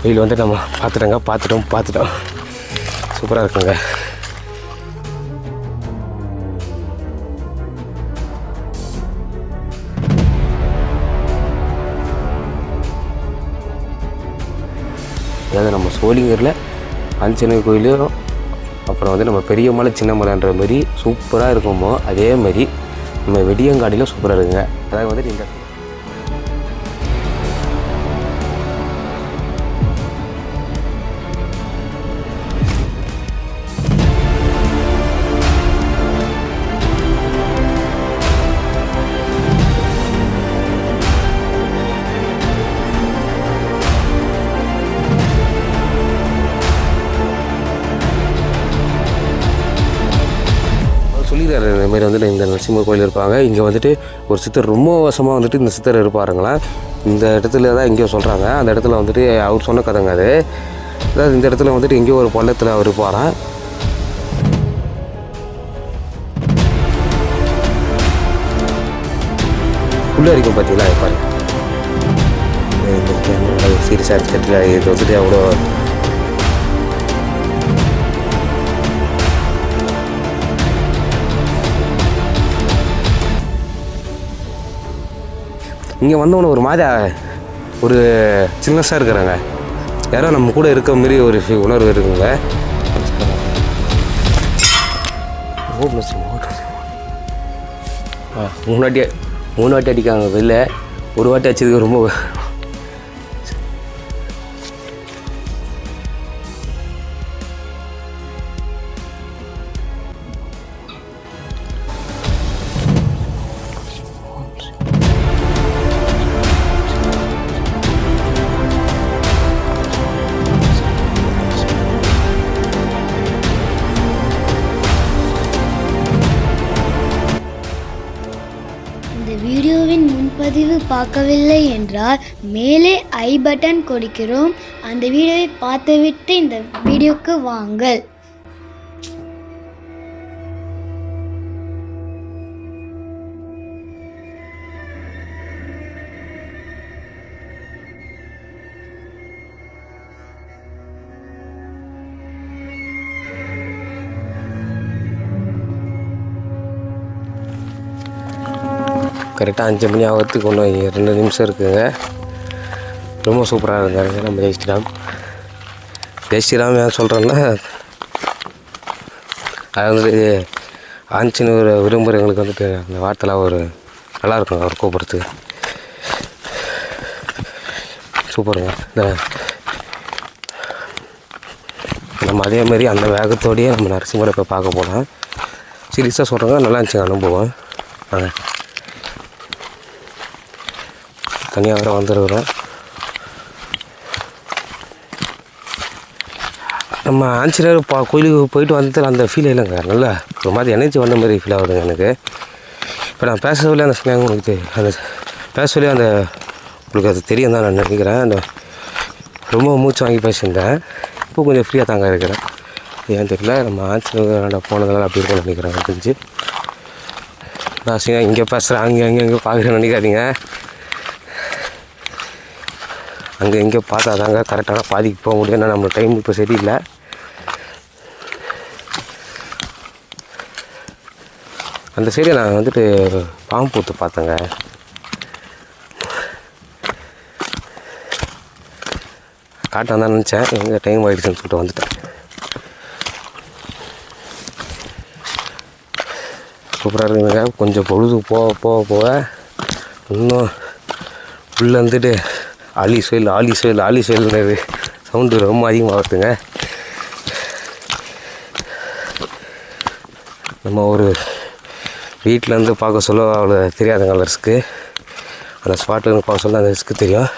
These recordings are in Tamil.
வெயில் வந்து நம்ம பார்த்துட்டோம் சூப்பராக இருக்குங்க. அதாவது நம்ம சோளிங்கரில் ஆஞ்சநேயர் கோயிலும் அப்புறம் வந்து நம்ம பெரிய மலை சின்ன மலைன்ற மாதிரி சூப்பராக இருக்குமோ அதே மாதிரி நம்ம வெடியங்காடிலும் சூப்பராக இருக்குங்க. அதாவது வந்துட்டு இந்த சொல்லிடுறாரு இந்த மாதிரி வந்துட்டு இந்த நரசிம்மர் கோயில் இருப்பாங்க. இங்கே வந்துட்டு ஒரு சித்தர் ரொம்ப வருஷமாக வந்துட்டு இந்த சித்தர் இருப்பாருங்களாம். இந்த இடத்துல தான் எங்கேயோ சொல்கிறாங்க. அந்த இடத்துல வந்துட்டு அவர் சொன்ன கதைங்க அது. அதாவது இந்த இடத்துல வந்துட்டு எங்கேயோ ஒரு பள்ளத்தில் அவர் இருப்பாராம். உள்ளே இருக்கும் பார்த்தீங்களா இருப்பாரு. சீரியஸாக தெரியல இது வந்துட்டு அவ்வளோ இங்கே வந்தவொன்னே ஒரு மாதிரி ஒரு சின்னஸாக இருக்கிறாங்க. யாரோ நம்ம கூட இருக்க மாரி ஒரு உணர்வு இருக்குங்க. மூணு வாட்டி அடிக்காங்க வெளில. ஒரு வாட்டி அடிச்சதுக்கு ரொம்ப வீடியோவின் முன்பதிவு பார்க்கவில்லை என்றால் மேலே ஐ பட்டன் கொடுக்கிறோம். அந்த வீடியோவை பார்த்துவிட்டு இந்த வீடியோக்கு வாங்கள். கரெக்டாக 5 மணி ஆகிறதுக்கு ஒன்று 2 நிமிஷம் இருக்குதுங்க. ரொம்ப சூப்பராக இருந்தாங்க நம்ம ஜெய் ஸ்ரீராம் ஏன் சொல்கிறேன்னா அது வந்துட்டு ஆஞ்சநேயர் விரும்புகிறவங்களுக்கு வந்துட்டு அந்த வார்த்தைலாம் ஒரு நல்லாயிருக்குங்க அவர் கூப்பிட்றதுக்கு. சூப்பருங்க. நம்ம அதேமாரி அந்த வேகத்தோடையே நம்ம நரசிம்மரை போய் பார்க்க போனோம். சீரியஸாக சொல்கிறாங்க, நல்லா இருந்துச்சுங்க அனுபவம். தனியாக வேறு வந்துருக்குறோம். நம்ம ஆஞ்சநேயர் கோயிலுக்கு போயிட்டு வந்ததில் அந்த ஃபீல் இல்லைங்க. நல்லா ஒரு மாதிரி எனர்ஜி வந்த மாதிரி ஃபீல் ஆகுதுங்க எனக்கு. இப்போ நான் பேசவில்லை அந்த சமயம் உங்களுக்கு அந்த பேசவில்லை அந்த உங்களுக்கு அது தெரியும் தான் நான் நினைக்கிறேன். அந்த ரொம்ப மூச்சு வாங்கி பேசியிருந்தேன். இப்போ கொஞ்சம் ஃப்ரீயாக தாங்க இருக்கிறேன். ஏன்னு தெரியல, நம்ம ஆஞ்சநேயர் போனதுனால அப்படி இருக்கும்னு நினைக்கிறேன். எனக்கு தெரிஞ்சு நான் இங்கே பேசுகிறேன், அங்கே பார்க்குறேன்னு நினைக்காதீங்க. அங்கே எங்கே பார்த்தா தாங்க கரெக்டான பாதிக்கு போக முடியும். ஏன்னா நம்ம டைம் இப்போ சரியில்லை. அந்த சைடு நான் வந்துட்டு பாம்பு பூத்து பார்த்தேங்க. காட்டான் தான் நினச்சேன். எங்கே டைம் ஆகிடுச்சுன்னு சொல்லிட்டு வந்துட்டேன். சூப்பராக இருக்குதுங்க. கொஞ்சம் பொழுது போக இன்னும் உள்ளே வந்துட்டு ஆலி சுயல் சவுண்டு ரொம்ப அதிகமாகுதுங்க. நம்ம ஒரு வீட்டிலேருந்து பார்க்க சொல்ல அவ்வளோ தெரியாதுங்க அந்த ரிஸ்க்கு. அந்த ஸ்பாட்டில் பார்க்க சொல்ல அந்த ரிஸ்க்கு தெரியும்.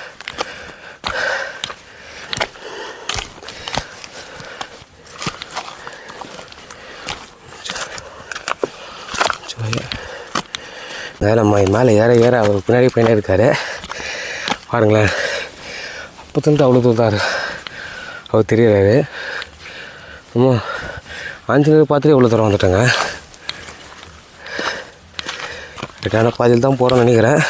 நம்ம மேலே ஏற அவர் பின்னாடி பையனாக இருக்கார் பாருங்களேன். அப்போ தந்து அவ்வளோ தூரம் அவர் தெரியுறாரு. நம்ம ஆஞ்சநேயர் பார்த்துட்டு எவ்வளோ தூரம் வந்துட்டேங்க. ரிட்டான பாதியில் தான் போகிறோன்னு நினைக்கிறேன்.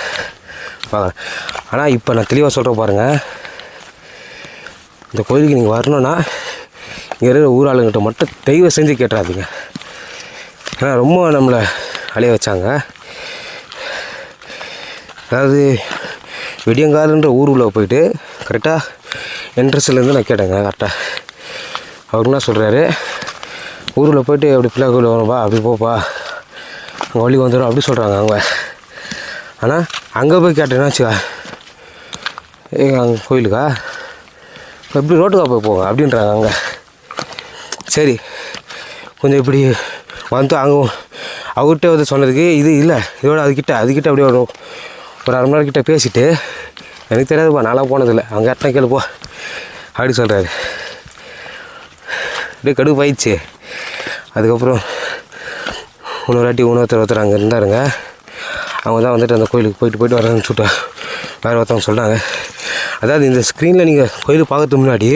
ஆனால் இப்போ நான் தெளிவாக சொல்கிறேன் பாருங்கள். இந்த கோயிலுக்கு நீங்கள் வரணுன்னா இங்கே இருக்கிற ஊர் ஆளுங்கிட்ட மட்டும் தயவு செஞ்சு கேட்டுறாதீங்க. ஏன்னா ரொம்ப நம்மளை அலைய வச்சாங்க. அதாவது விடியங்காலன்ற ஊருக்குள்ளே போயிட்டு கரெக்டாக என்ட்ரன்ஸ்லேருந்து நான் கேட்டேங்க. கரெக்டாக அவர் என்ன சொல்கிறாரு, ஊருக்குள்ளே போயிட்டு அப்படி பிள்ளை கோயில் வரும்பா, அப்படி போப்பா, அங்கே வழி வந்துடும் அப்படி சொல்கிறாங்க அவங்க. ஆனால் அங்கே போய் கேட்டேன்னா வச்சுக்கா, அங்கே கோயிலுக்கா எப்படி ரோட்டுக்கா போய் போங்க அப்படின்றாங்க அங்கே. சரி கொஞ்சம் இப்படி வந்து அங்கே அவர்கிட்ட வந்து சொன்னதுக்கு இது இல்லை, இதோட அதுக்கிட்ட அப்படியே ஒரு அரை மணி நேரம் கிட்ட பேசிவிட்டு, எனக்கு தெரியாதுப்பா நாளாக போனதில்லை, அவங்க எட்டனை கேளு போ அப்படி சொல்கிறாரு. அப்படியே கடுப்பு ஆயிடுச்சு. அதுக்கப்புறம் ஒருத்தர் அங்கே இருந்தாருங்க. அவங்க தான் வந்துட்டு அந்த கோயிலுக்கு போயிட்டு வரேன்னு சொல்லிட்டு வேறு ஒருத்தவங்க சொல்கிறாங்க. அதாவது இந்த ஸ்க்ரீனில் நீங்கள் கோயிலுக்கு பார்க்கறதுக்கு முன்னாடி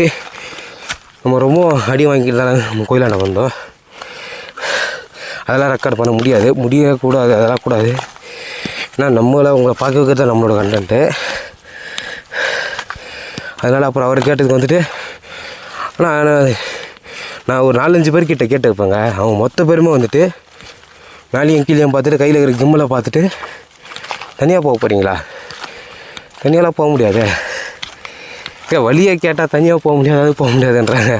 நம்ம ரொம்ப அடி வாங்கிட்டு தானே நம்ம கோயிலாண்ட வந்தோம். அதெல்லாம் ரெக்கார்ட் பண்ண முடியக்கூடாது, அதெல்லாம் கூடாது. ஏன்னா உங்களை பார்க்க வைக்கிறது தான் நம்மளோட கண்டென்ட்டு. அதனால் அப்புறம் அவர் கேட்டதுக்கு வந்துட்டு, ஆனால் நான் ஒரு 4-5 பேர்கிட்ட கேட்டுருப்பேங்க. அவங்க மொத்த பேருமே வந்துட்டு மேலேயும் கீழேயும் பார்த்துட்டு கையில் இருக்கிற கிம்மில் பார்த்துட்டு தனியாக போக போகிறீங்களா, தனியாலாம் போக முடியாது, வழியை கேட்டால் தனியாக போக முடியாதுன்றாங்க.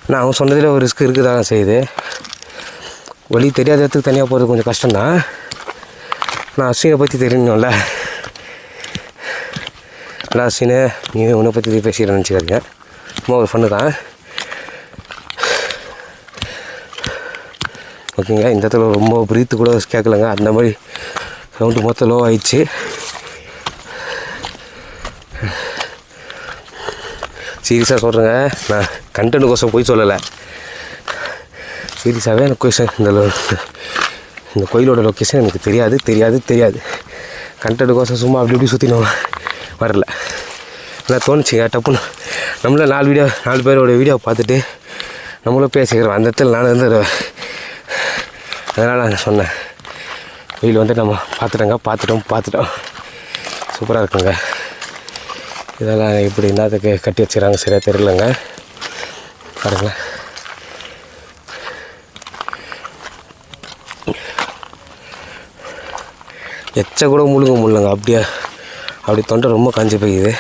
ஆனால் அவங்க சொன்னதில் ஒரு ரிஸ்க் இருக்குதாங்க செய்யுது. வழி தெரியாத இடத்துக்கு தனியாக போகிறது கொஞ்சம் கஷ்டம்தான். நான் அஸ்வினை பற்றி தெரியணும்ல, இல்லை அஸ்வினை நீ உன்னை பற்றி பேசிக்கிறேன்னு நினச்சிக்காதீங்க, சும்மா ஒரு ஃபன்னு தான். ஓகேங்க, இந்த இடத்துல ரொம்ப பிரீத்து கூட கேட்கலங்க, அந்த மாதிரி சவுண்டு மொத்தம் லோ ஆயிடுச்சு. சீரியஸாக சொல்கிறேங்க, நான் கண்டென்ட்டுக்கோசம் போய் சொல்லலை, சீரியஸாகவே எனக்கு கொஷன் இந்த கோயிலோட லொக்கேஷன் எனக்கு தெரியாது. கண்டென்ட்டுக்கோசம் சும்மா அப்படி சுற்றினோம் வரல. நான் தோணுச்சுங்க டப்புன்னு நம்மள 4 பேரோட வீடியோ பார்த்துட்டு நம்மளும் பேசிக்கிறோம் அந்த இடத்துல நான் இருந்துடுவேன். அதனால் நான் சொன்னேன், கோயில் வந்து நம்ம பார்த்துட்டோம் சூப்பராக இருக்குங்க. இதெல்லாம் இப்படி என்னத்துக்கு கட்டி வச்சுக்கிறாங்க சரியாக தெரியலங்க. பாருங்களேன், எச்ச கூட முழுங்க முடியலங்க, அப்படி தொண்டை ரொம்ப காஞ்சி போய்க்குது.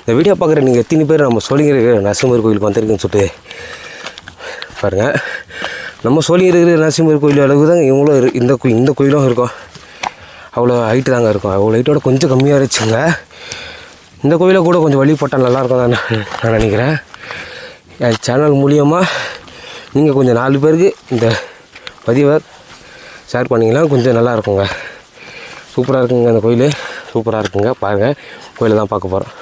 இந்த வீடியோ பார்க்குற நீங்கள் எத்தனை பேர் நம்ம சோழிங்கர் நரசிம்மர் கோயிலுக்கு வந்திருக்குன்னு சொல்லிட்டு பாருங்கள். நம்ம சோழிங்கர் நரசிம்மர் கோயில் அளவுக்கு தாங்க இவங்களும் இந்த கோயிலும் இருக்கும், அவ்வளோ ஹைட்டு தாங்க இருக்கும். அவ்வளோ ஹைட்டோட கொஞ்சம் கம்மியாக இருந்துச்சுங்க. இந்த கோயிலை கூட கொஞ்சம் வழிபட்டால் நல்லாயிருக்கும் தான் நான் நினைக்கிறேன். என் சேனல் மூலியமாக நீங்கள் கொஞ்சம் 4 பேருக்கு இந்த பதிவை ஷேர் பண்ணிங்கன்னா கொஞ்சம் நல்லா இருக்குங்க. சூப்பராக இருக்குங்க, அந்த கோயில் சூப்பராக இருக்குங்க. பாருங்கள், கோயிலை தான் பார்க்க போகிறோம்.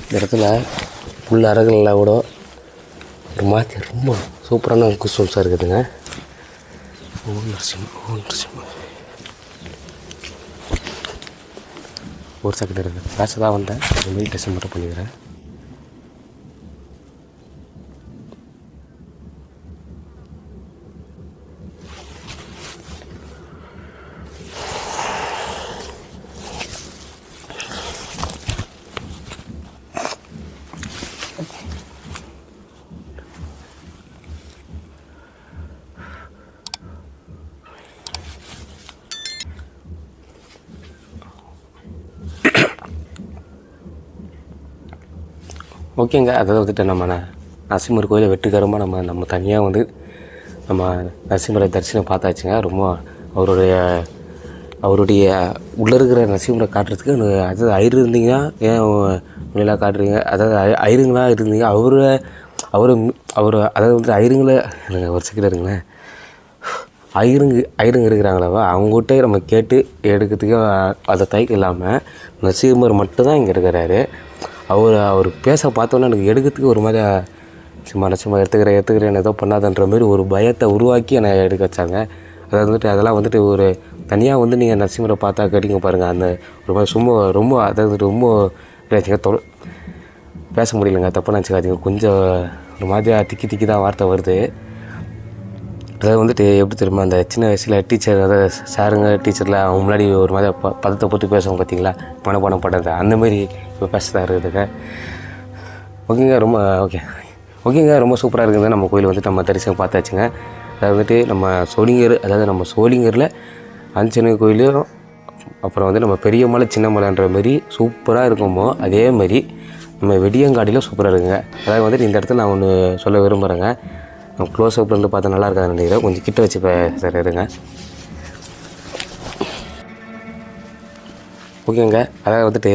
இந்த இடத்துல உள்ள அறைகள்லாம் கூட ஒரு மாதிரி ரொம்ப சூப்பரான குஸ்டம்ஸாக இருக்குதுங்க. ஓம் நரசிம்ம ஒரு செகண்ட் இருக்குது, பேச தான் வந்தேன், மெடிடேஷன் மட்டும் பண்ணிக்கிறேன். ஓகேங்க. அதாவது வந்துட்டு நம்ம நரசிம்மர் கோயிலை வெற்றிகரமாக நம்ம தனியாக வந்து நம்ம நரசிம்மரை தரிசனம் பார்த்தாச்சுங்க. ரொம்ப அவருடைய உள்ளே இருக்கிற நரசிம்மரை காட்டுறதுக்கு அதாவது ஐயர் இருந்தீங்கன்னா ஏன் உள்ளெல்லாம் காட்டுறீங்க, அதாவது ஐயருங்களாக இருந்தீங்க அவர் அதாவது வந்துட்டு ஐயருங்களை எனக்கு ஒரு செகண்ட் இருங்களேன், ஐயருங்க இருக்கிறாங்களவா அவங்ககிட்ட நம்ம கேட்டு எடுக்கிறதுக்கு அதை தயக்கம் இல்லாமல் நரசிம்மர் மட்டும்தான் இங்கே இருக்கிறாரு. அவர் பேச பார்த்தோன்னா எனக்கு எடுக்கிறதுக்கு ஒரு மாதிரி சும்மா எடுத்துக்கிறேன் ஏதோ பண்ணாதன்ற மாதிரி ஒரு பயத்தை உருவாக்கி என்னை எடுக்க வச்சாங்க. அதாவது வந்துட்டு அதெல்லாம் வந்துட்டு ஒரு தனியாக வந்து நீங்கள் நரசிம்மரை பார்த்தா கேட்டிங்க பாருங்கள், அந்த ஒரு மாதிரி ரொம்ப அதாவது ரொம்ப பேச முடியலைங்க, தப்பாக நினச்சிக்காதீங்க. கொஞ்சம் ஒரு மாதிரியாக திக்கி தான் வார்த்தை வருது. அதாவது வந்துட்டு எப்படி தெரியுமா, அந்த சின்ன வயசில் டீச்சர் அதாவது சாருங்க டீச்சரில் அவங்க முன்னாடி ஒரு மாதிரி பதத்தை போட்டு பேசுவோம் பார்த்தீங்களா, பணம் படுறது அந்தமாரி இப்போ பேசுதான் இருக்குதுங்க. ஓகேங்க ரொம்ப சூப்பராக இருக்குது. நம்ம கோயில் வந்துட்டு நம்ம தரிசனம் பார்த்தாச்சுங்க. அதாவது வந்துட்டு நம்ம சோளிங்கரில் ஆஞ்சநேயர் கோயிலும் அப்புறம் வந்து நம்ம பெரிய மலை சின்ன மலைன்ற மாதிரி சூப்பராக இருக்குமோ அதே மாதிரி நம்ம வெடியங்காடிலும் சூப்பராக இருக்குங்க. அதாவது வந்துட்டு இந்த இடத்துல நான் ஒன்று சொல்ல விரும்புகிறேங்க. நம்ம க்ளோஸ் அப்லேருந்து பார்த்தா நல்லா இருக்காதுன்னு நினைக்கிறேன், கொஞ்சம் கிட்ட வச்சு சார் இருங்க. ஓகேங்க. அதாவது வந்துட்டு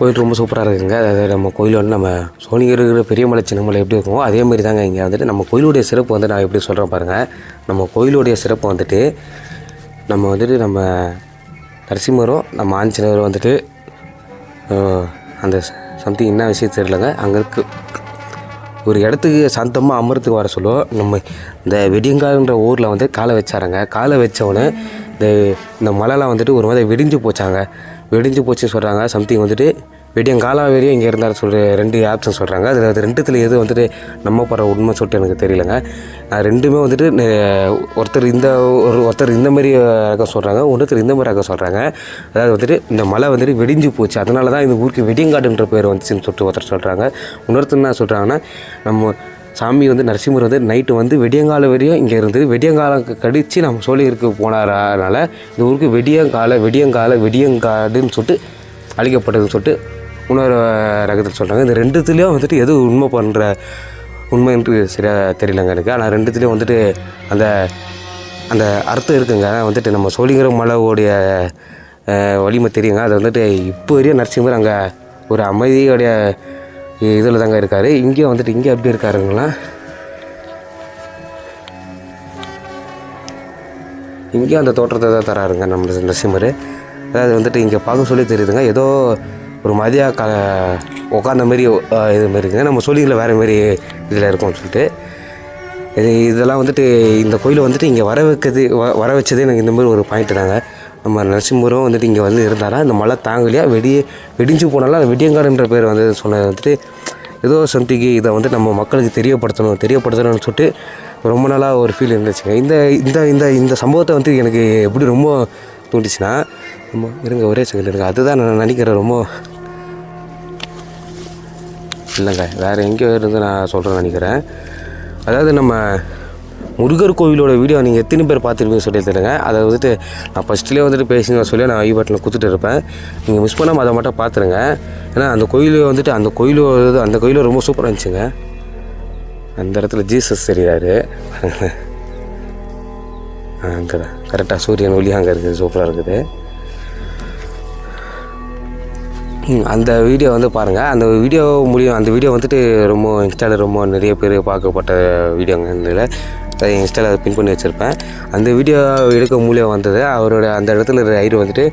கோயில் ரொம்ப சூப்பராக இருக்குங்க. அதாவது நம்ம கோயில் வந்து நம்ம சோனிகர் இருக்கிற பெரிய மலை சின்ன மலை எப்படி இருக்குமோ அதே மாதிரி தாங்க இங்கே வந்துட்டு நம்ம கோயிலுடைய சிறப்பு வந்து நான் எப்படி சொல்கிறேன் பாருங்கள். நம்ம கோயிலுடைய சிறப்பு வந்துட்டு நம்ம நரசிம்மரும் நம்ம ஆஞ்சநேயரும் வந்துட்டு அந்த சம்திங் என்ன விஷயம் தெரியலங்க, அங்கே இருக்கு ஒரு இடத்துக்கு சாந்தமாக அமரத்துக்கு வர சொல்லுவோம். நம்ம இந்த வெடியங்கால்ன்ற ஊரில் வந்து காலை வச்சாருங்க. காலை வச்சவொடனே இந்த மலைலாம் வந்துட்டு ஒரு மாதிரி வெடிஞ்சு போச்சுன்னு சொல்கிறாங்க. சம்திங் வந்துட்டு வெடியங்காலா வரையும் இங்கே இருந்தாலும் சொல்கிற 2 ஆப்ஷன் சொல்கிறாங்க. அது ரெண்டுத்தில் எது வந்துட்டு நம்ம போகிற உண்மை சொல்லிட்டு எனக்கு தெரியலங்க. ரெண்டுமே வந்துட்டு ஒருத்தர் இந்த மாதிரி ரகம் சொல்கிறாங்க, ஒருத்தர் இந்த மாதிரி ரகம் சொல்கிறாங்க. அதாவது வந்துட்டு இந்த மலை வந்துட்டு வெடிஞ்சு போச்சு, அதனால தான் இந்த ஊருக்கு வெடியங்காடுன்ற பேர் வந்துச்சுன்னு சொல்லிட்டு ஒருத்தர் சொல்கிறாங்க. இன்னொருத்தர் என்ன சொல்கிறாங்கன்னா, நம்ம சாமி வந்து நரசிம்மர் வந்து நைட்டு வந்து வெடியங்கால வரையும் இங்கே இருந்து வெடியங்காலம் கடித்து நம்ம சோழிங்கருக்கு போனாரனால இந்த ஊருக்கு வெடியங்காடுன்னு சொல்லிட்டு அழிக்கப்பட்டதுன்னு சொல்லிட்டு இன்னொரு ரகத்தில் சொல்கிறாங்க. இந்த ரெண்டுத்துலேயும் வந்துட்டு எது உண்மை என்று சரியாக தெரியலங்க எனக்கு. ஆனால் ரெண்டுத்துலேயும் வந்துட்டு அந்த அர்த்தம் இருக்குங்க. வந்துட்டு நம்ம சோழிங்கர் மலையோடைய வலிமை தெரியுங்க. அது வந்துட்டு இப்போ வரையும் நரசிம்மர் அங்கே ஒரு அமைதியோடைய இதில் தாங்க இருக்கார். இங்கே எப்படி இருக்காருங்களா, இங்கேயும் அந்த தோற்றத்தை தான் தராருங்க நம்ம நரசிம்மர். அதாவது வந்துட்டு இங்கே பார்க்க சொல்லி தெரியுதுங்க, ஏதோ ஒரு மதியாக உட்காந்த மாரி இது மாரி இருக்குங்க. நம்ம சோழிங்கரில் வேறு மாரி இதில் இருக்கும்னு சொல்லிட்டு இதெல்லாம் வந்துட்டு இந்த கோயிலை வந்துட்டு இங்கே வர வச்சதே எனக்கு இந்த மாதிரி ஒரு பாயிண்ட்டு தாங்க. நம்ம நரசிம்மரும் வந்துட்டு இங்கே வந்து இருந்தாரா, இந்த மழை தாங்கலையா வெடிஞ்சு போனாலும் அந்த வெடியங்காடுன்ற பேர் வந்து சொன்னது வந்துட்டு ஏதோ சம்திங்கு இதை வந்து நம்ம மக்களுக்கு தெரியப்படுத்தணும்னு சொல்லிட்டு ரொம்ப நாளாக ஒரு ஃபீல் இருந்துச்சுங்க. இந்த சம்பவத்தை வந்து எனக்கு எப்படி ரொம்ப தூண்டிச்சுன்னா, இருங்க ஒரே செகண்ட் இருங்க, அதுதான் நான் நினைக்கிறேன். ரொம்ப இல்லைங்க, வேறு எங்கேயோ இருந்து நான் சொல்கிறேன்னு நினைக்கிறேன். அதாவது நம்ம முருகர் கோவிலோட வீடியோ நீங்கள் எத்தனை பேர் பார்த்துருப்பீங்க சொல்லி தருங்க. அதை வந்துட்டு நான் ஃபஸ்ட்லேயே வந்துட்டு பேசிங்க சொல்லி நான் ஐ பட்டனில் கொடுத்துட்டு இருப்பேன். நீங்கள் மிஸ் பண்ணாமல் அதை மட்டும் பார்த்துருங்க. ஏன்னா அந்த கோயிலும் ரொம்ப சூப்பராக இருந்துச்சுங்க. அந்த இடத்துல ஜீசஸ் தெரியாரு, அங்கே கரெக்டாக சூரியன் ஒளி அங்கே இருக்குது, சூப்பராக இருக்குது. அந்த வீடியோ வந்து பாருங்கள். அந்த வீடியோ வந்துட்டு ரொம்ப இன்ஸ்டாவில் ரொம்ப நிறைய பேர் பார்க்கப்பட்ட வீடியோங்க. இதில் இன்ஸ்டாவில் அதை பின் பண்ணி வச்சுருப்பேன். அந்த வீடியோ எடுக்க மூலியம் வந்தது அவரோட அந்த இடத்துல ஐயர் வந்துட்டு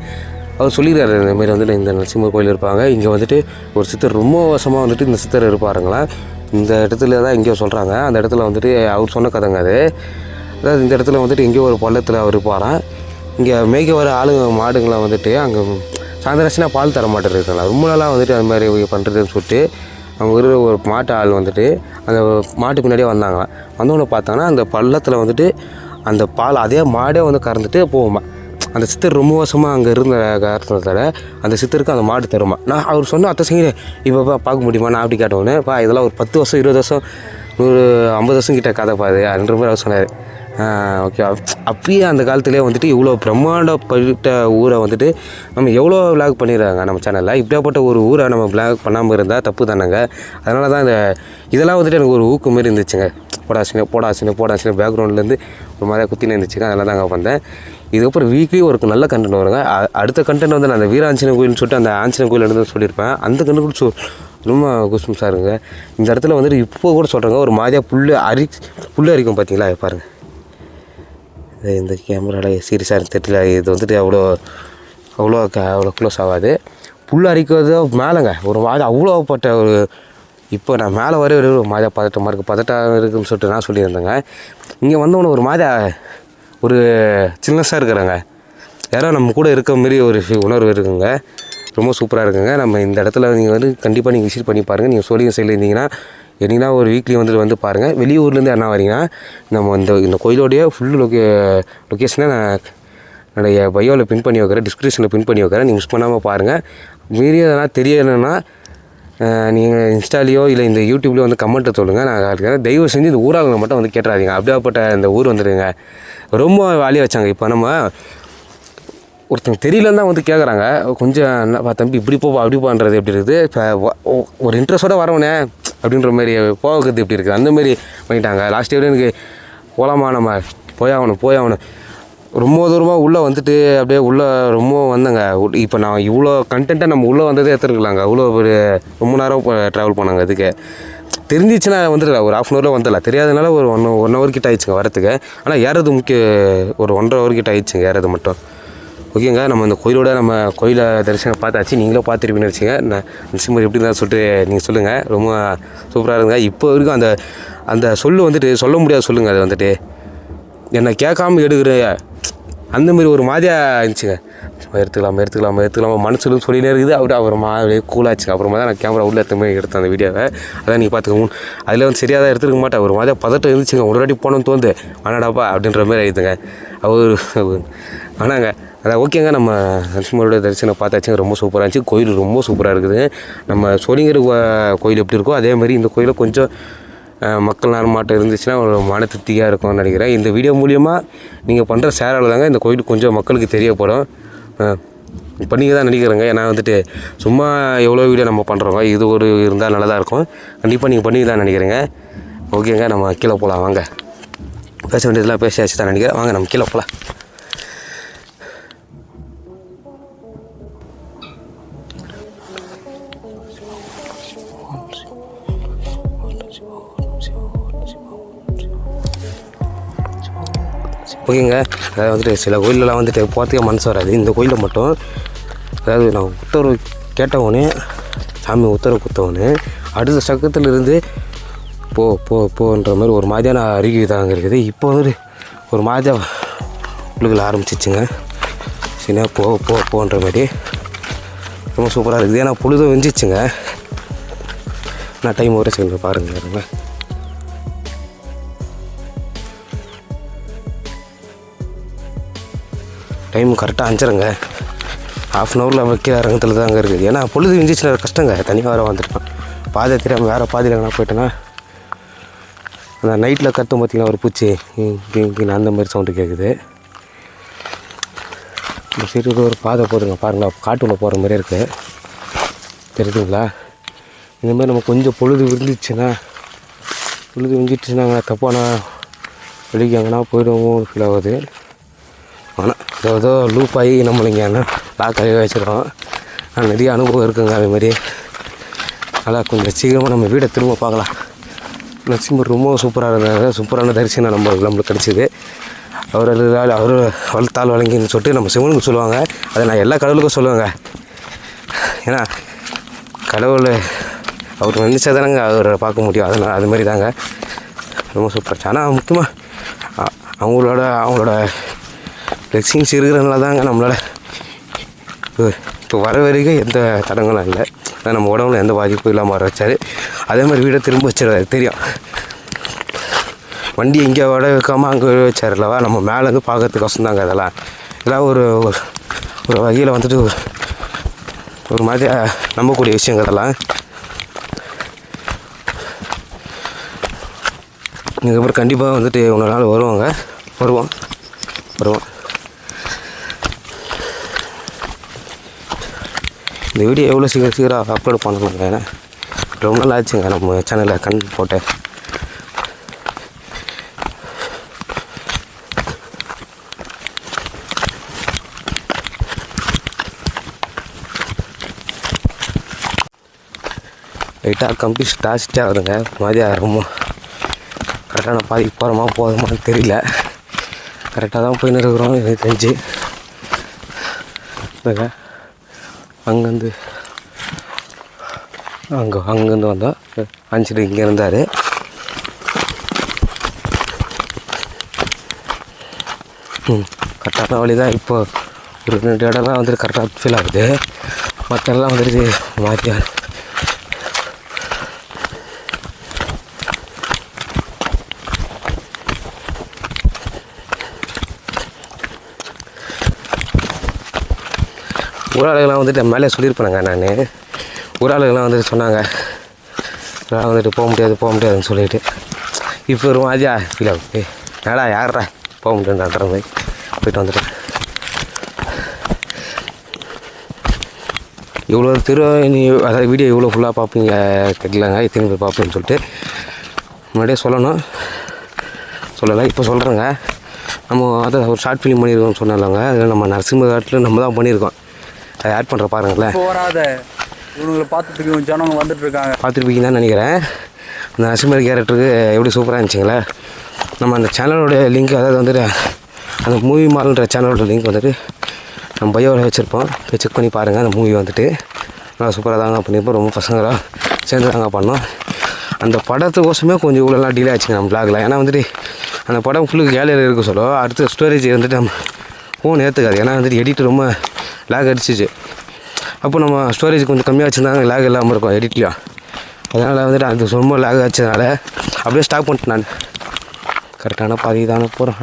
அவர் சொல்லிடுறாரு, இந்தமாரி வந்துட்டு இந்த நரசிம்மர் கோயில் இருப்பாங்க, இங்கே வந்துட்டு ஒரு சித்தர் ரொம்ப வருஷமாக வந்துட்டு இந்த சித்தர் இருப்பாருங்களாம். இந்த இடத்துல தான் எங்கேயோ சொல்கிறாங்க. அந்த இடத்துல வந்துட்டு அவர் சொன்ன கதைங்க அது. அதாவது இந்த இடத்துல வந்துட்டு எங்கேயோ ஒரு பள்ளத்தில் அவர் இருப்பாராம். இங்கே மேய்க்க வர மாடுங்களை வந்துட்டு அங்கே சாயந்தரம்னா பால் தர மாட்டேருக்காங்களா, ரொம்ப நாளாக வந்துட்டு அது மாதிரி பண்ணுறதுன்னு சொல்லிட்டு அவங்க ஒரு மாட்டு ஆள் வந்துட்டு அந்த மாட்டு பின்னாடியே வந்தாங்களாம். வந்தவொன்னே பார்த்தாங்கன்னா அந்த பள்ளத்தில் வந்துட்டு அந்த பால் அதே மாடே வந்து கறந்துட்டு போகுமா. அந்த சித்தர் ரொம்ப வருஷமாக அங்கே இருந்த காரணத்தால் அந்த சித்தருக்கு அந்த மாடு தருமா. நான் அவர் சொன்ன அத்தை செய்ய இப்போ பார்க்க முடியுமா, நான் அப்படி கேட்டோன்னே இதெல்லாம் ஒரு 10 வருஷம் 20 வருஷம் 150 வருஷம் கிட்ட கதை பாது அப்படின்ற மாதிரி அவர் சொன்னார். ஓகே. அப்பயே அந்த காலத்துலேயே வந்துட்டு இவ்வளோ பிரம்மாண்டப்பட்ட ஊரை வந்துட்டு நம்ம எவ்வளோ விளாக் பண்ணிடுறாங்க நம்ம சேனலில். இப்படியாப்பட்ட ஒரு ஊரை நம்ம விளாக் பண்ணாமல் இருந்தால் தப்பு தானேங்க. அதனால தான் இதெல்லாம் வந்துட்டு எனக்கு ஒரு ஊக்கு மாரி இருந்துச்சுங்க. போடாசினே பேக்ரவுண்ட்லேருந்து ஒரு மாதிரியாக குத்தினே இருந்துச்சுங்க. அதெல்லாம் தாங்க வந்தேன். இதுக்கப்புறம் வீக்லி ஒரு நல்ல கண்டென்ட் வருங்க. அடுத்த கண்டென்ட் வந்து நான் அந்த வீராஞ்சனேயர் கோயில்னு சொல்லிட்டு அந்த ஆஞ்சநேயர் கோயில் இருந்து சொல்லியிருப்பேன். அந்த கண்டென்ட் கூட ரொம்ப குஸ்மிஸாக இருக்குங்க. இந்த இடத்துல வந்துட்டு இப்போ கூட சொல்கிறேங்க, ஒரு மாதிரியாக புல் அரிக்கும் பார்த்தீங்களா? பாருங்கள், இந்த கேமராவில் சீரியஸாக தெரியல. இது வந்துட்டு அவ்வளோ க்ளோஸ் ஆகாது. புல் அரிக்கிறது மேலேங்க ஒரு மாதிரி அவ்வளோப்பட்ட ஒரு இப்போ நான் மேலே வர ஒரு மாதிரியாக பதட்டம் இருக்குதுன்னு சொல்லிட்டு நான் சொல்லியிருந்தேங்க. இங்கே வந்தவொன்னே ஒரு மாதிரியாக ஒரு சில்னஸாக இருக்கிறாங்க. யாரோ நம்ம கூட இருக்க மாரி ஒரு உணர்வு இருக்குங்க. ரொம்ப சூப்பராக இருக்குங்க. நம்ம இந்த இடத்துல நீங்கள் வந்து கண்டிப்பாக நீங்கள் விசிட் பண்ணி பாருங்கள். நீங்கள் சோழிங்கர் சைடில் இருந்தீங்கன்னா என்னைக்குனா ஒரு வீக்லி வந்து பாருங்கள். வெளியூர்லேருந்து என்ன வரீங்கன்னா நம்ம இந்த கோயிலோடைய ஃபுல் லொக்கேஷனை நான் என்னுடைய பயோவில் பின் பண்ணி வைக்கிறேன், டிஸ்கிரிப்ஷனில் பின் பண்ணி வைக்கிறேன். நீங்கள் மிஸ் பண்ணாமல் பாருங்கள். மீறி எதனால் தெரியலைன்னா நீங்கள் இன்ஸ்டாலேயோ இல்லை இந்த யூடியூப்லேயோ வந்து கமெண்ட்டை சொல்லுங்கள், நான் கேட்குறேன். தயவு செஞ்சு இந்த ஊராக மட்டும் வந்து கேட்டுறாதீங்க. அப்படியாப்பட்ட இந்த ஊர் வந்துடுங்க. ரொம்ப வாலியாக வச்சாங்க. இப்போ நம்ம ஒருத்தங்க தெரியலன்னு தான் வந்து கேட்குறாங்க. கொஞ்சம் தம்பி இப்படி போவா அப்படி போன்றது எப்படி இருக்குது. இப்போ ஒரு இன்ட்ரெஸ்ட்டோடு வரவனே அப்படின்ற மாதிரி போகிறது எப்படி இருக்குது, அந்த மாதிரி பண்ணிட்டாங்க. லாஸ்ட் இயர் எனக்கு போகலாமா, நம்ம போயாகணும் ரொம்ப தூரமாக உள்ளே வந்துட்டு அப்படியே உள்ளே ரொம்ப வந்தேங்க. இப்போ நான் இவ்வளோ கண்டென்ட்டை நம்ம உள்ளே வந்ததே எடுத்துருக்கலாங்க. அவ்வளோ ஒரு ரொம்ப நேரம் ட்ராவல் பண்ணாங்க. அதுக்கு தெரிஞ்சிச்சுன்னா வந்துடல, ஒரு 1/2 hour வந்துடல. தெரியாதனால ஒரு 1 hour கிட்ட ஆயிடுச்சுங்க வரத்துக்கு. ஆனால் ஏறது ஒரு 1.5 hour கிட்ட ஆயிடுச்சுங்க ஏறது மட்டும். ஓகேங்க, நம்ம இந்த கோயிலை தரிசனம் பார்த்தாச்சு. நீங்களும் பார்த்துருப்பீங்கன்னு வச்சுங்க. நரசிம்மர் எப்படி தான் சொல்லிட்டு நீங்கள் சொல்லுங்கள். ரொம்ப சூப்பராக இருங்க. இப்போ வரைக்கும் அந்த வந்துட்டு சொல்ல முடியாது சொல்லுங்கள். அது வந்துட்டு என்னை கேட்காம எடுக்கிற அந்த மாதிரி ஒரு மாதிரியாக இருந்துச்சுங்க. எடுத்துக்கலாமா மனசுலும் சொல்லினே இருக்குது. அப்புறமா அப்படியே கூலாச்சு. அப்புறமா தான் நான் கேமரா உள்ளே எடுத்தேன் அந்த வீடியோவை. அதான் நீங்கள் பார்த்துக்கோங்க. அதில் வந்து சரியாக தான் எடுத்துருக்க மாட்டேன். ஒரு மாதிரியாக பதட்டம் இருந்துச்சுங்க. ஒரு வாட்டி போனோன்னு தோணுது, வேணாடாப்பா அப்படின்ற மாதிரி ஆயிடுதுங்க. ஆனாங்க அதான் ஓகேங்க. நம்ம நரசிம்மரோட தரிசனம் பார்த்தாச்சுங்க. ரொம்ப சூப்பராக இருந்துச்சு. கோயில் ரொம்ப சூப்பராக இருக்குது. நம்ம சோழிங்கர் கோயில் எப்படி இருக்கோ அதே மாதிரி இந்த கோயிலை கொஞ்சம் மக்கள் நடமாட்டம் இருந்துச்சுன்னா ஒரு மன திருப்தியாக இருக்கும்னு நினைக்கிறேன். இந்த வீடியோ மூலியமாக நீங்கள் பண்ணுற ஷேரால் தாங்க இந்த கோயில் கொஞ்சம் மக்களுக்கு தெரியப்படும். இப்போ நீங்கள் தான் நினைக்கிறேங்க. ஏன்னா வந்துட்டு சும்மா எவ்வளோ வீடியோ நம்ம பண்ணுறோங்க, இது ஒரு இருந்தால் நல்லதாக இருக்கும். கண்டிப்பாக நீங்கள் பண்ணி தான் நினைக்கிறேங்க. ஓகேங்க, நம்ம கீழே போகலாம் வாங்க. பேச வேண்டியதெல்லாம் பேசியாச்சு தான் நினைக்கிறேன். வாங்க நம்ம கீழே போகலாம். ஓகேங்க, அதாவது வந்துட்டு சில கோயிலெலாம் வந்துட்டு போகிறதுக்கே மனசு வராது. இந்த கோயிலில் மட்டும் அதாவது நான் உத்தரவு கேட்டவொடனே சாமி உத்தரவு கொடுத்தவொடனே அடுத்த சக்கத்தில் இருந்து போன்ற மாதிரி ஒரு மாதிரியான அறிக்கை தாங்க இருக்குது. இப்போ வந்துட்டு ஒரு மாதிரியாக உழுகல ஆரம்பிச்சிச்சுங்க. சரிண்ணா போன்ற மாதிரி ரொம்ப சூப்பராக இருக்குது. ஏன்னா பொழுதும் வெஞ்சிச்சுங்க. நான் டைம் ஒரே செகண்ட் பாருங்க. டைம் கரெக்டாக 5:30ங்க. 1/2 hour வைக்கிற அரங்கத்தில் தாங்க இருக்குது. ஏன்னா பொழுது விஞ்சிச்சுன்னா கஷ்டங்க. தனியாக வர வந்துருப்பேன். பாதை தெரியாமல் வேறு பாதையில் எங்கன்னா போயிட்டேன்னா அந்த நைட்டில் கற்றும் பார்த்திங்கன்னா ஒரு பூச்சி அந்த மாதிரி சவுண்டு கேட்குது. இந்த சைடு ஒரு பாதை போதுங்க பாருங்களா, காட்டுக்குள்ளே போகிற மாதிரியே இருக்குது. தெரியுதுங்களா? இந்தமாதிரி நம்ம கொஞ்சம் பொழுது விஞ்சிட்டுச்சுனாங்க தப்பானா வெளிக்கு எங்கன்னா போய்டுவோம் ஒரு ஃபீல் ஆகுது. ஆனால் ஏதோ லூப் ஆகி நம்மளுங்க என்ன லாக் ஆகி வச்சுருக்கோம். ஆனால் நிறைய அனுபவம் இருக்குங்க. அதுமாதிரி நல்லா கொஞ்சம் சீக்கிரமாக நம்ம வீடை திரும்ப பார்க்கலாம். நரசிம்மர் ரொம்ப சூப்பராக இருந்தாங்க. சூப்பரான தரிசனம் நம்மளுக்கு கிடச்சிது. அவர் வளர்த்தால் வழங்கின்னு சொல்லிட்டு நம்ம சிவனுக்கு சொல்லுவாங்க. அதை நான் எல்லா கடவுளுக்கும் சொல்லுவேங்க. ஏன்னா கடவுள் அவர் நினச்சா தானங்க அவரை பார்க்க முடியும். அதனால் அது மாதிரி தாங்க ரொம்ப சூப்பராக. ஆனால் முக்கியமாக அவங்களோட வெக்சின்ஸ் இருக்கிறதுனால தாங்க நம்மளால் இப்போ வர வரைக்கும் எந்த தடங்களும் இல்லை. நம்ம உடம்புல எந்த பாதிப்பும் இல்லாமல் வர வச்சார். அதே மாதிரி வீடை திரும்ப வச்சிருவாரு. தெரியும், வண்டி இங்கே வைக்காமல் அங்கே வச்சார் இல்லவா. நம்ம மேலேருந்து பார்க்கறதுக்கு தாங்க இதெல்லாம் ஒரு வகையில் வந்துட்டு ஒரு மாதிரி நம்பக்கூடிய விஷயங்கள் இதெல்லாம். இதுக்கப்புறம் கண்டிப்பாக வந்துட்டு ஒரு நாள் வருவாங்க. வருவோம். இந்த வீடியோ எவ்வளோ சீக்கிரம் அப்லோட் பண்ணணுங்க. ஏன்னா ரொம்ப நாள் ஆச்சுங்க நம்ம சேனலில் கண் போட்டேன். லைட்டாக கம்ப்ளீட் டாஸ்ட்டாக ஆகுதுங்க. மாதிரியாக ரொம்ப கரெக்டான பாதி போதுமான்னு தெரியல. கரெக்டாக தான் போயின்னு இருக்கிறோம் எனக்கு தெரிஞ்சு. அங்கேருந்து வந்தோம். அனுப்பிச்சிட்டு இங்கே இருந்தார். கரெக்டான வழி தான். இப்போ ஒரு 2 இடம்லாம் வந்துட்டு கரெக்டாக ஃபீல் ஆகுது. மற்ற எல்லாம் வந்துட்டு மாதிரியாக ஊராளுகள்லாம் வந்துட்டு மேலே சொல்லியிருப்பேனுங்க. நான் ஊராளுகள்லாம் வந்துட்டு சொன்னாங்க நான் வந்துட்டு போக முடியாதுன்னு சொல்லிட்டு. இப்போ ஒரு மாதிரியா ஃபீல் ஆகுது. என்னடா யாரா போக முடியுன்ற மாதிரி போயிட்டு வந்துட்டேன். இவ்வளோ அதாவது வீடியோ இவ்வளோ ஃபுல்லாக பார்ப்பீங்க தெரியலங்க. எத்தனை பேர் பார்ப்பேன்னு சொல்லிட்டு முன்னாடியே சொல்லலை. இப்போ சொல்கிறேங்க. நம்ம அதை ஒரு ஷார்ட் ஃபிலிம் பண்ணியிருக்கோம்னு சொன்னாலங்க. அதில் நம்ம நரசிம்ம காட்டில் நம்ம தான் பண்ணியிருக்கோம். அதை ஆட் பண்ணுற பாருங்களேன். போகாத இவங்களை பார்த்துட்டு ஜனங்க வந்துட்டுருக்காங்க. பார்த்துருப்பீங்கன்னு தான் நினைக்கிறேன். அந்த நரசிம்மர் கேரக்டருக்கு எப்படி சூப்பராக இருந்துச்சுங்களே. நம்ம அந்த சேனலோடைய லிங்க், அதாவது வந்துட்டு அந்த மூவி மால்ன்ற சேனலோட லிங்க் வந்துட்டு நம்ம பயோவில் வச்சுருப்போம். போய் செக் பண்ணி பாருங்கள். அந்த மூவி வந்துட்டு நல்லா சூப்பராக தாங்க பண்ணியிருப்போம். ரொம்ப பசங்களாக சேர்ந்து தாங்க பண்ணோம். அந்த படத்துக்கோசமே கொஞ்சம் இவ்வளோலாம் டிலே ஆச்சுங்க நம்ம பிளாகில். ஏன்னா வந்துட்டு அந்த படம் ஃபுல்லுக்கு கேலரியில் இருக்க சொல்ல அடுத்த ஸ்டோரேஜ் வந்துட்டு நம்ம ஃபோன் ஏற்றுக்காது. ஏன்னா வந்துட்டு எடிட் ரொம்ப லேக் அடிச்சிச்சு. அப்போ நம்ம ஸ்டோரேஜ் கொஞ்சம் கம்மியாக வச்சுருந்தாங்க, லேக் இல்லாமல் இருக்கும் எடிட்லையும். அதனால் வந்துட்டு அது ரொம்ப லேக் ஆச்சதுனால அப்படியே ஸ்டாப் பண்ணிட்டேன். நான் கரெக்டான பாதி தானே போகிறேன்.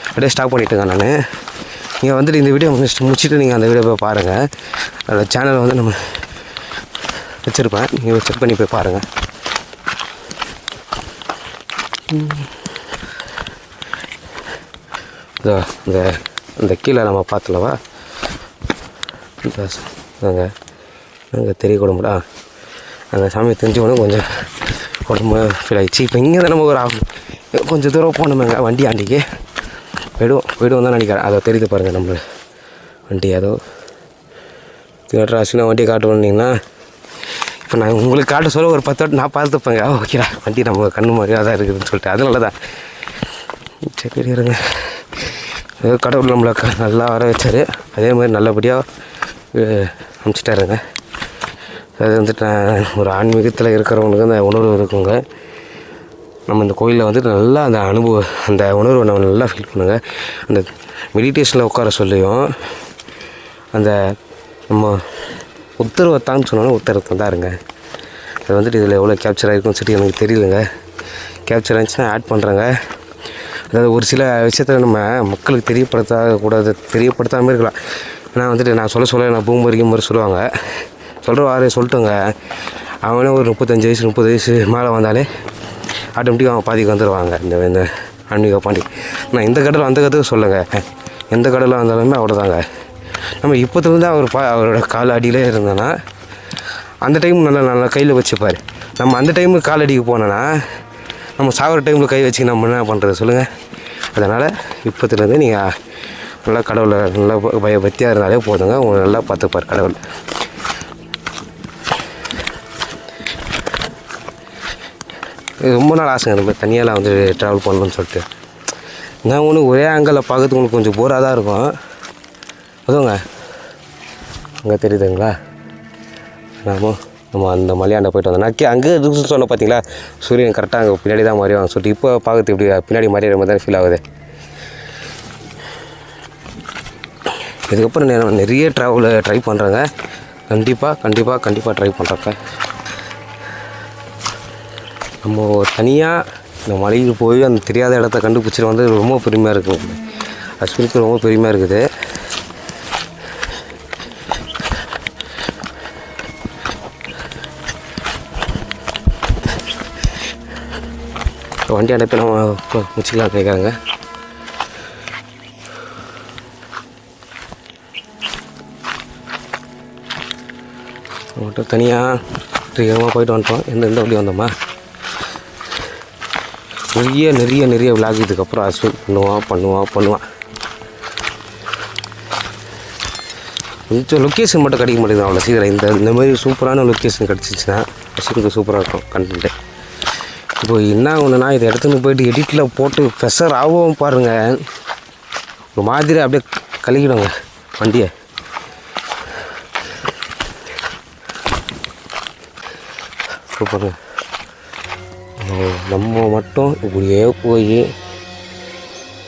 அப்படியே ஸ்டாப் பண்ணிட்டேங்க நான். நீங்கள் வந்துட்டு இந்த வீடியோ முடிச்சுட்டு நீங்கள் அந்த வீடியோ போய் பாருங்கள். அந்த சேனலை வந்து நம்ம வச்சுருப்பேன். நீங்கள் செக் பண்ணி போய் பாருங்கள். இந்த கீழே நம்ம பார்த்தலவா அங்கே தெரிய கொடுமுடா. அந்த சாமி தெரிஞ்சவொன்னே கொஞ்சம் உடம்பு ஃபீல் ஆகிடுச்சு. இப்போ இங்கே தான் நம்ம கொஞ்சம் தூரம் போனோமேங்க. வண்டி ஆண்டிக்கு போய்டுவோம் தான் நினைக்கிறேன். அதை தெரியுது பாருங்கள் நம்ம வண்டி. ஏதோ தினட்ராசினா வண்டியை காட்டுவோன்னீங்கன்னா இப்போ நான் உங்களுக்கு காட்ட சொல்ல ஒரு 10 வாட்டி நான் பார்த்துப்பேங்க. ஓகேடா வண்டி நம்ம கண்ணு மாதிரியாக தான் இருக்குதுன்னு சொல்லிட்டு. அதனால தான் சரி இருங்க. ஏதோ கடவுள் நம்மளை நல்லா வர வச்சார். அதே மாதிரி நல்லபடியாக அனுப்பிச்சிட்டாருங்க. அது வந்துட்டு நான் ஒரு ஆன்மீகத்தில் இருக்கிறவங்களுக்கு அந்த உணர்வு இருக்குங்க. நம்ம இந்த கோயிலில் வந்துட்டு நல்லா அந்த அனுபவம், அந்த உணர்வை நம்ம நல்லா ஃபீல் பண்ணுங்க. அந்த மெடிடேஷனில் உட்கார சொல்லியும் அந்த நம்ம உத்தரவத்தான்னு சொன்னோன்னா உத்தரவத்தான் தான் இருங்க. அது வந்துட்டு இதில் எவ்வளோ கேப்சர் ஆகிருக்குன்னு சொல்லி எனக்கு தெரியலங்க. கேப்சர் ஆகிடுச்சுன்னா ஆட் பண்ணுறேங்க. அதாவது ஒரு சில விஷயத்தில் நம்ம மக்களுக்கு தெரியப்படுத்தாமல் இருக்கலாம். ஏன்னா வந்துட்டு நான் சொல்ல நான் பூமரிக்கும் சொல்லுவாங்க. சொல்கிற சொல்லிட்டுங்க. அவனே ஒரு 35 வயசு 30 வயசு மேலே வந்தாலே ஆட்டோமேட்டிக்காக அவங்க பாதிக்கு வந்துடுவாங்க. இந்த ஆன்மீக பாண்டி. நான் இந்த கடல் அந்த கற்றுக்கு சொல்லுங்கள். எந்த கடலில் வந்தாலுமே அவ்வளோதாங்க. நம்ம இப்போத்துலேருந்து அவரோட கால் அடியிலே இருந்தோன்னா அந்த டைம் நல்லா கையில் வச்சுப்பார். நம்ம அந்த டைமுக்கு கால் அடிக்கு போனோன்னா நம்ம சாகிற டைமில் கை வச்சு நம்ம என்ன பண்ணுறது சொல்லுங்கள். அதனால் இப்போத்துலேருந்து நீங்கள் நல்லா கடவுளை நல்லா பயபக்தியாக இருந்தாலே போதுங்க. உங்களை நல்லா பார்த்துப்பார் கடவுள். ரொம்ப நாள் ஆசைங்க இந்த மாதிரி தனியாலாம் வந்து ட்ராவல் பண்ணணும்னு சொல்லிட்டு. நான் ஒரே ஆங்கிளில் பார்க்கறதுக்கு உங்களுக்கு கொஞ்சம் போராக தான் இருக்கும். அதுவுங்க அங்கே தெரியுதுங்களா? நம்ம அந்த மலையாண்ட போய்ட்டு வந்தோம். நான் அங்கே இருக்குன்னு சொன்ன பார்த்தீங்களா, சூரியன் கரெக்டாக அங்கே பின்னாடி தான் மாறிவாங்க சொல்லிட்டு. இப்போ பார்க்கறது இப்படி பின்னாடி மாறிடுற மாதிரி தான் ஃபீல் ஆகுது. இதுக்கப்புறம் நான் நிறைய ட்ரை பண்ணுறேங்க. கண்டிப்பாக ட்ரை பண்ணுறேங்க. நம்ம தனியாக இந்த மலைக்கு போய் அந்த தெரியாத இடத்த கண்டுபிடிச்சிட்டு வந்து ரொம்ப பெருமையாக இருக்குங்க. அஸ்வினுக்கு ரொம்ப பெருமையாக இருக்குது. வண்டி அனுப்பி நம்ம முடிச்சுக்கலாம் கேட்குறாங்க. மட்டும் தனியாக ஃப்ரீயாக போயிட்டு வந்துட்டோம். எந்த வழி வந்தோமா நிறைய விளாக். இதுக்கப்புறம் அஸ்வின் பண்ணுவான். கொஞ்சம் லொக்கேஷன் மட்டும் கிடைக்க மாட்டேங்குது அவ்வளோ சீக்கிரம். இந்த மாதிரி சூப்பரான லொக்கேஷன் கிடச்சிச்சின்னா அஸ்வினுக்கு சூப்பராக இருக்கும் கண்டென்ட்டு. இப்போ என்ன ஒன்றுனா இதை எடுத்துன்னு போயிட்டு எடிட்டில் போட்டு ப்ரெஷர் ஆகவும் பாருங்கள், ஒரு மாதிரி அப்படியே கழுகிடுங்க வண்டியை. சூப்பருங்க. நம்ம மட்டும் இப்படியே போய்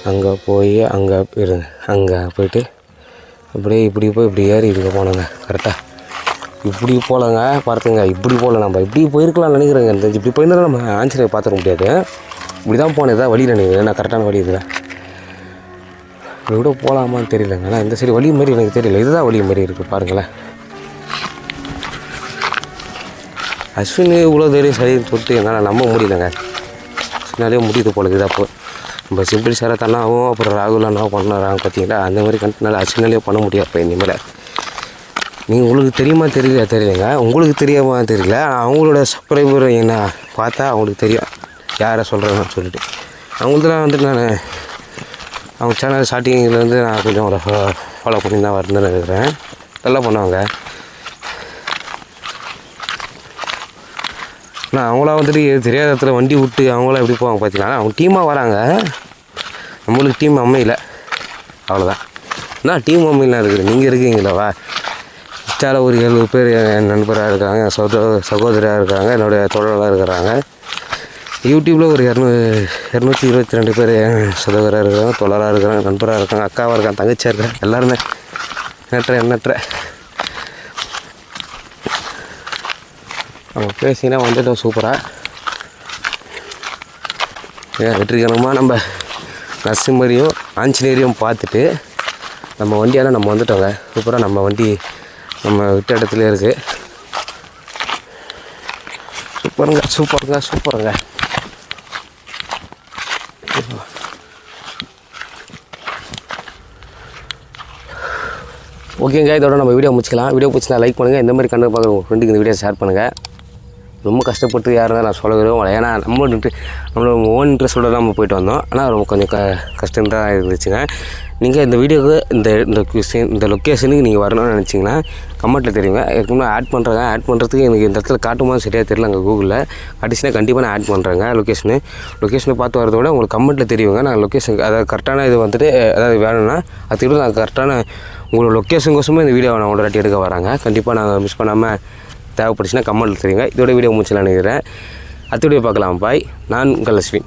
அங்கே போயிட்டு அப்படியே இப்படி ஏறி இங்கே போனோங்க. கரெக்டாக இப்படி போகலங்க, பார்த்துங்க. இப்படி போகல, நம்ம இப்படி போயிருக்கலாம்னு நினைக்கிறேங்க. இந்த இப்படி போயிருந்தாலும் நம்ம ஆன்சரை பார்த்துக்க முடியாது. இப்படி தான் போனேன். இதான் வழி நினைக்கிறேன். நான் கரெக்டான வழி இதில் விட போகலாமான்னு தெரியலங்க. ஆனால் இந்த சரி வழி மாதிரி எனக்கு தெரியல. இதுதான் வழி மாதிரி இருக்குது பாருங்களேன். அஸ்வின் இவ்வளோ தைரியம் சரின்னு சொல்லிட்டு என்னால் நம்ப முடியலங்க. அஸ்வினாலே முடியுது போல இருக்குது. அப்போ நம்ம சிம்பிள் சாரை தன்னாவும் அப்புறம் ராகுல் அண்ணாவும் பண்ணுறாங்க பார்த்தீங்களா, அந்த மாதிரி கண்டினால அஸ்வினாலே பண்ண முடியாது. இப்போ இனிமேல் உங்களுக்கு தெரியுமா தெரியலைங்க. உங்களுக்கு தெரியாமா தெரியல. அவங்களோட சப்ஸ்கிரைபர் என்ன பார்த்தா அவங்களுக்கு தெரியும் யாரை சொல்கிறேன்னு சொல்லிட்டு. அவங்களுக்குலாம் வந்துட்டு நான் அவங்க சேனல் ஸ்டார்டிங்லேருந்து நான் கொஞ்சம் ஒரு ஃபாலோ பண்ணி தான் வரணுன்னு நினைக்கிறேன். நல்லா பண்ணுவாங்க. ஆனால் அவங்களாம் வந்துட்டு தெரியாத இடத்துல வண்டி விட்டு அவங்களாம் எப்படி போவாங்க பார்த்தீங்கன்னா, அவங்க டீமாக வராங்க. நம்மளுக்கு டீம் அமையல, அவ்வளோதான். என்ன டீம் அமையலாம் இருக்குது. நீங்கள் இருக்கீங்களா? இன்ஸ்டாவில் ஒரு 70 பேர் என் நண்பராக இருக்காங்க, சகோதரியாக இருக்காங்க, என்னுடைய தோழர்களாக இருக்கிறாங்க. யூடியூப்பில் ஒரு 222 பேர் சகோதராக இருக்கிறாங்க, தோழராக இருக்கிறாங்க, நண்பராக இருக்காங்க, அக்காவாக இருக்காங்க, தங்கச்சியாக இருக்காங்க. எல்லாருமே எண்ணற்ற நம்ம பேசினா வந்துட்டோம் சூப்பராக. வெற்றிகரமாக நம்ம நரசிம்மரையும் ஆஞ்சநேயரையும் பார்த்துட்டு நம்ம வண்டியால் நம்ம வந்துட்டோங்க. சூப்பராக நம்ம வண்டி நம்ம விட்ட இடத்துல இருக்குது. சூப்பருங்க. ஓகேங்க, இதோட நம்ம வீடியோ முடிச்சிக்கலாம். வீடியோ பிடிச்சினா லைக் பண்ணுங்கள். இந்த மாதிரி கண்டு பார்க்குற உங்கள் ஃப்ரெண்டுக்கு இந்த வீடியோ ஷேர் பண்ணுங்கள். ரொம்ப கஷ்டப்பட்டு யாரும் தான் நான் சொல்ல விரும்பல. ஏன்னா நம்மளோட ஓன் இன்ட்ரெஸ்ட்டோட தான் நம்ம போயிட்டு வந்தோம். ஆனால் ரொம்ப கொஞ்சம் கஷ்டம் தான் இருந்துச்சுங்க. நீங்கள் இந்த வீடியோவுக்கு இந்த லொக்கேஷனுக்கு நீங்கள் வரணும்னு நினச்சிங்கன்னா கமெண்ட்டில் தெரியுங்க. ஏற்கனவே ஆட் பண்ணுறதுக்கு எனக்கு இந்த இடத்துல காட்டுமா சரியாக தெரியல. அங்கே கூகுளில் காட்டிச்சுன்னா கண்டிப்பாக நான் ஆட் பண்ணுறேங்க. லொக்கேஷனை பார்த்து வரதை விட உங்களுக்கு கமெண்ட்டில் தெரியுங்க. நான் லொக்கேஷன் அதாவது கரெக்டான இது வந்துட்டு அதாவது வேணும்னா அதுக்கு நான் கரெக்டான உங்களோட லொக்கேஷனுக்கோசமே இந்த வீடியோவை நான் உடனே எடுக்க வராங்க. கண்டிப்பாக நாங்கள் மிஸ் பண்ணாமல் தேவைப்பட்டுச்சுன்னா கமெண்ட்டில் தெரியுங்க. இதோட வீடியோ முடிச்சலான்னு நினைக்கிறேன். அடுத்த வீடியோ பார்க்கலாம். பாய். நான் உங்கள் அஸ்வின்.